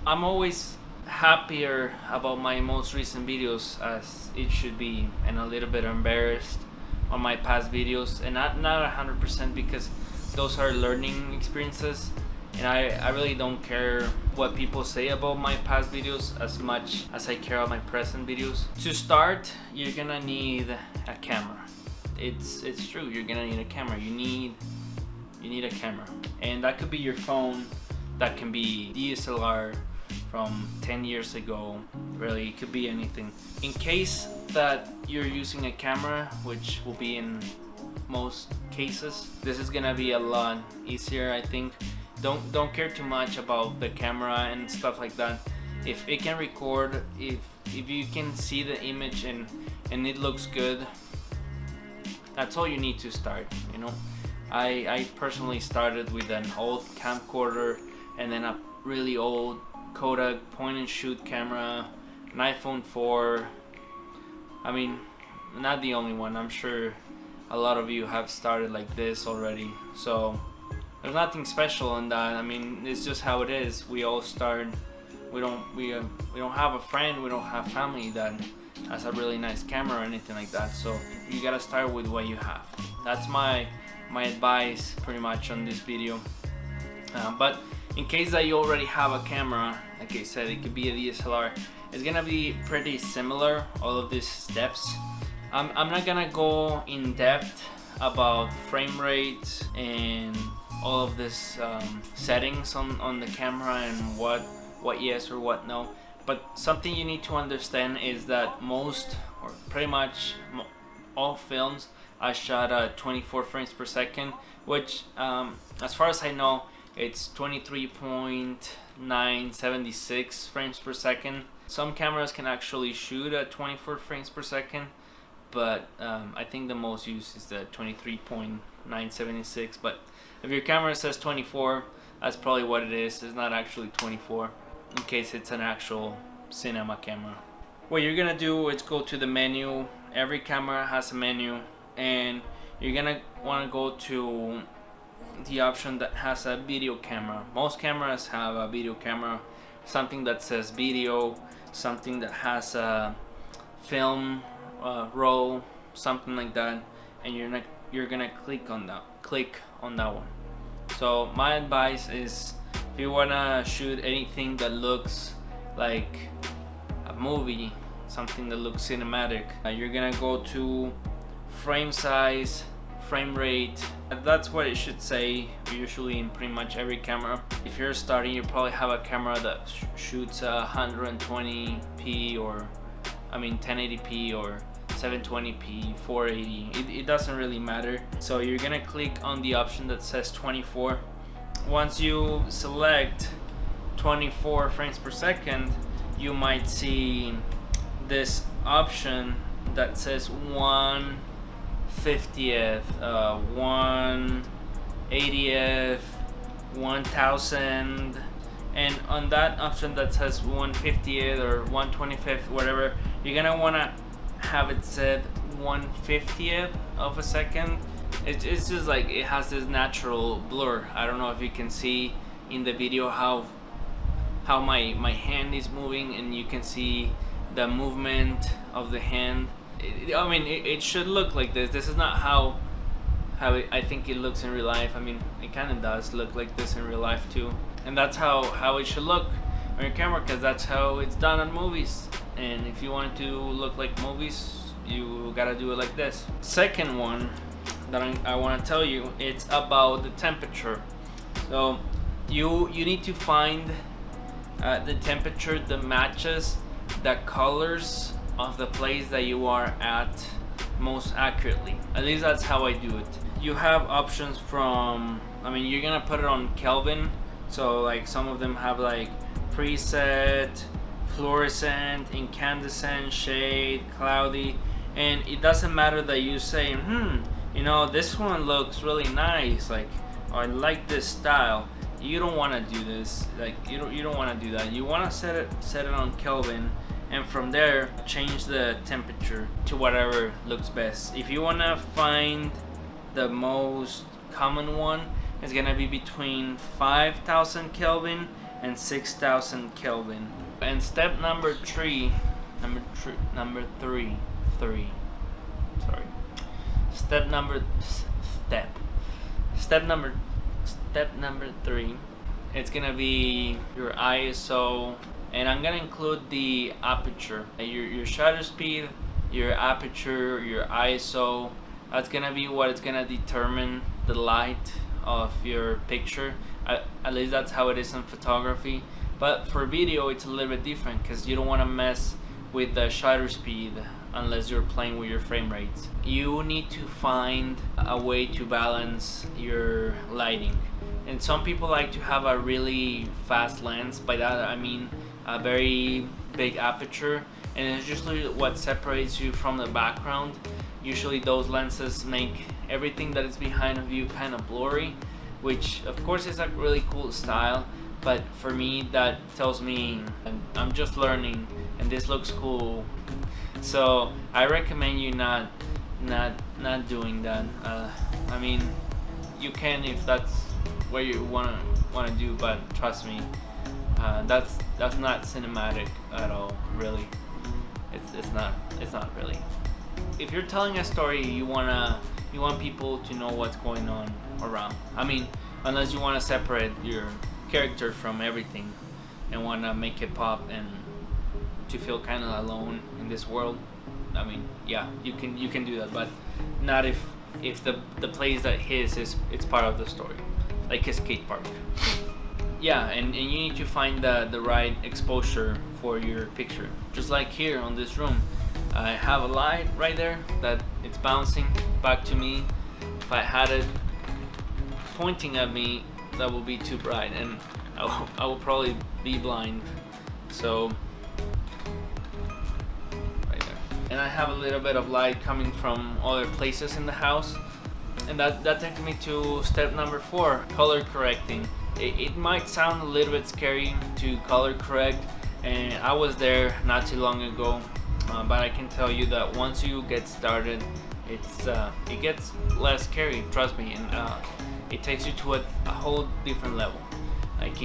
I'm always happier about my most recent videos as it should be, and a little bit embarrassed on my past videos, and not 100% because those are learning experiences, and I really don't care what people say about my past videos as much as I care about my present videos. To start, you're gonna need a camera. It's true, you're gonna need a camera. You need a camera, and that could be your phone, that can be DSLR from 10 years ago. Really, it could be anything. In case that you're using a camera, which will be in most cases, this is gonna be a lot easier, I think. Don't care too much about the camera and stuff like that. If it can record, if you can see the image and it looks good, that's all you need to start, you know. I personally started with an old camcorder and then a really old Kodak point and shoot camera, an iPhone 4. I mean, not the only one. I'm sure a lot of you have started like this already. So there's nothing special in that. I mean, it's just how it is. We all start. We don't have a friend. We don't have family that has a really nice camera or anything like that. So you gotta start with what you have. That's my advice pretty much on this video. But in case that you already have a camera, like I said, it could be a DSLR. It's gonna be pretty similar, all of these steps. I'm not gonna go in depth about frame rate and all of this settings on the camera and what yes or what no. But something you need to understand is that most, or pretty much all films are shot at 24 frames per second, which as far as I know, it's 23.976 frames per second. Some cameras can actually shoot at 24 frames per second, but I think the most used is the 23.976. But if your camera says 24, that's probably what it is. It's not actually 24, in case it's an actual cinema camera. What you're gonna do is go to the menu. Every camera has a menu, and you're gonna want to go to the option that has a video camera. Most cameras have a video camera, something that says video, something that has a film roll, something like that, and you're gonna click on that one. So my advice is, if you wanna shoot anything that looks like a movie, something that looks cinematic, you're gonna go to frame size, frame rate. That's what it should say usually in pretty much every camera. If you're starting, you probably have a camera that shoots 120p, or 1080p, or 720p, 480. It doesn't really matter. So you're gonna click on the option that says 24. Once you select 24 frames per second, you might see this option that says 1/50th, 1/80th, 1000, and on that option that says 1/50th or 1/25th, whatever, you're gonna wanna have it said 1/50th of a second. It's just like it has this natural blur. I don't know if you can see in the video how my hand is moving, and you can see the movement of the hand. It should look like this. This is not how I think it looks in real life. It kind of does look like this in real life too, and that's how it should look on your camera, because that's how it's done on movies. And if you want it to look like movies, you gotta do it like this. Second one that I want to tell you, it's about the temperature. So you need to find the temperature that matches the colors of the place that you are at most accurately. At least that's how I do it. You have options from, you're gonna put it on Kelvin. So like some of them have like preset, fluorescent, incandescent, shade, cloudy, and it doesn't matter that you say, this one looks really nice, like, I like this style. You don't want to do this. Like, you don't want to do that. You want to set it on Kelvin, and from there change the temperature to whatever looks best. If you want to find the most common one, it's gonna be between 5000 Kelvin and 6000 Kelvin. And step number three, sorry. Step number three, it's gonna be your ISO, and I'm gonna include the aperture, your shutter speed, your aperture, your ISO. That's gonna be what it's gonna determine the light of your picture. At least that's how it is in photography. But for video, it's a little bit different because you don't want to mess with the shutter speed unless you're playing with your frame rates. You need to find a way to balance your lighting. And some people like to have a really fast lens. By that I mean a very big aperture, and it's usually what separates you from the background. Usually those lenses make everything that is behind of you kind of blurry, which of course is a really cool style, but for me that tells me I'm just learning and this looks cool. So I recommend you not doing that. I mean, you can if that's what you wanna do, but trust me, that's not cinematic at all, really. It's not really. If you're telling a story, you want people to know what's going on around. I mean, unless you want to separate your character from everything and want to make it pop and to feel kind of alone in this world. I mean, yeah, you can do that, but not if the place that it's part of the story, like a skate park. Yeah, and you need to find the right exposure for your picture. Just like here on this room, I have a light right there that it's bouncing back to me. If I had it pointing at me, that will be too bright and I will probably be blind. So right there. And I have a little bit of light coming from other places in the house, and that takes me to step number 4, color correcting. It might sound a little bit scary to color correct, and I was there not too long ago, but I can tell you that once you get started, it gets less scary, trust me, and it takes you to a whole different level. Like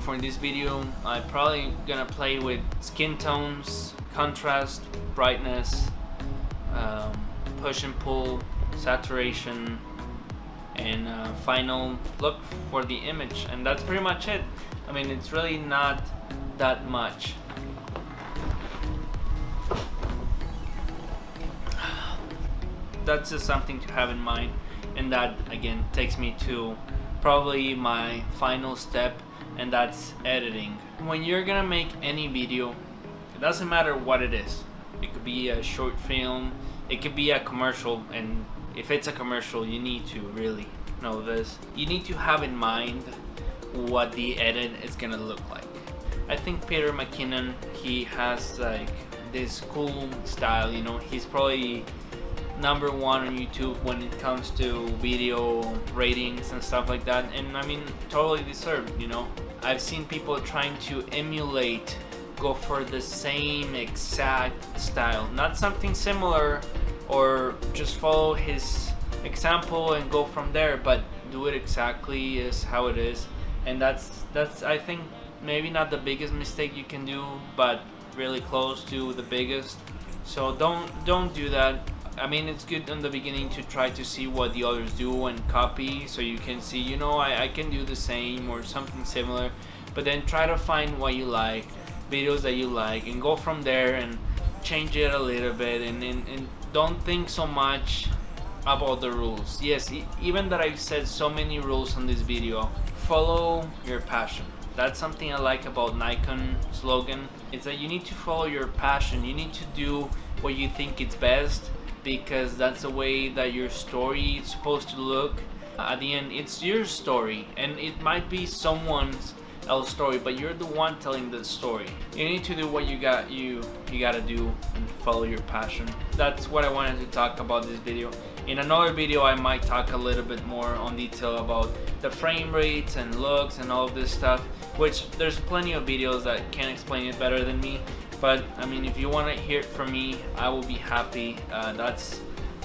for this video, I'm probably gonna play with skin tones, contrast, brightness, push and pull, saturation, and final look for the image, and that's pretty much it. I mean, it's really not that much. That's just something to have in mind, and that again takes me to probably my final step, and that's editing. When you're gonna make any video, it doesn't matter what it is. It could be a short film, it could be a commercial, and if it's a commercial, you need to really know this. You need to have in mind what the edit is gonna look like. I think Peter McKinnon, he has like this cool style, you know. He's probably number 1 on YouTube when it comes to video ratings and stuff like that, and I mean, totally deserved, you know. I've seen people trying to emulate, go for the same exact style, not something similar, or just follow his example and go from there, but do it exactly as how it is. And that's I think maybe not the biggest mistake you can do, but really close to the biggest. So don't do that. I mean, it's good in the beginning to try to see what the others do and copy, so you can see, you know, I can do the same or something similar, but then try to find what you like, videos that you like, and go from there and change it a little bit, and don't think so much about the rules. Yes, even that I've said so many rules on this video, follow your passion. That's something I like about Nikon slogan, is that you need to follow your passion. You need to do what you think is best, because that's the way that your story is supposed to look. At the end, it's your story, and it might be someone's else story, but you're the one telling the story. You need to do what you gotta do and follow your passion. That's what I wanted to talk about this video. In another video, I might talk a little bit more on detail about the frame rates and looks and all of this stuff, which there's plenty of videos that can explain it better than me. But I mean, if you want to hear it from me, I will be happy. That's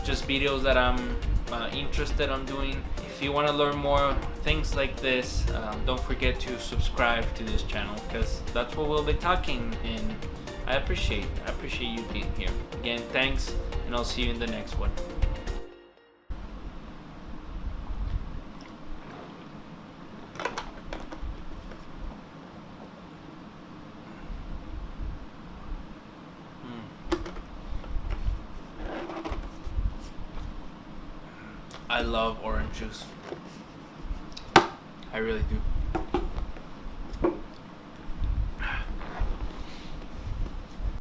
just videos that I'm interested in doing. If you want to learn more things like this, don't forget to subscribe to this channel, because that's what we'll be talking, and I appreciate you being here. Again, thanks, and I'll see you in the next one. I love orange juice. I really do.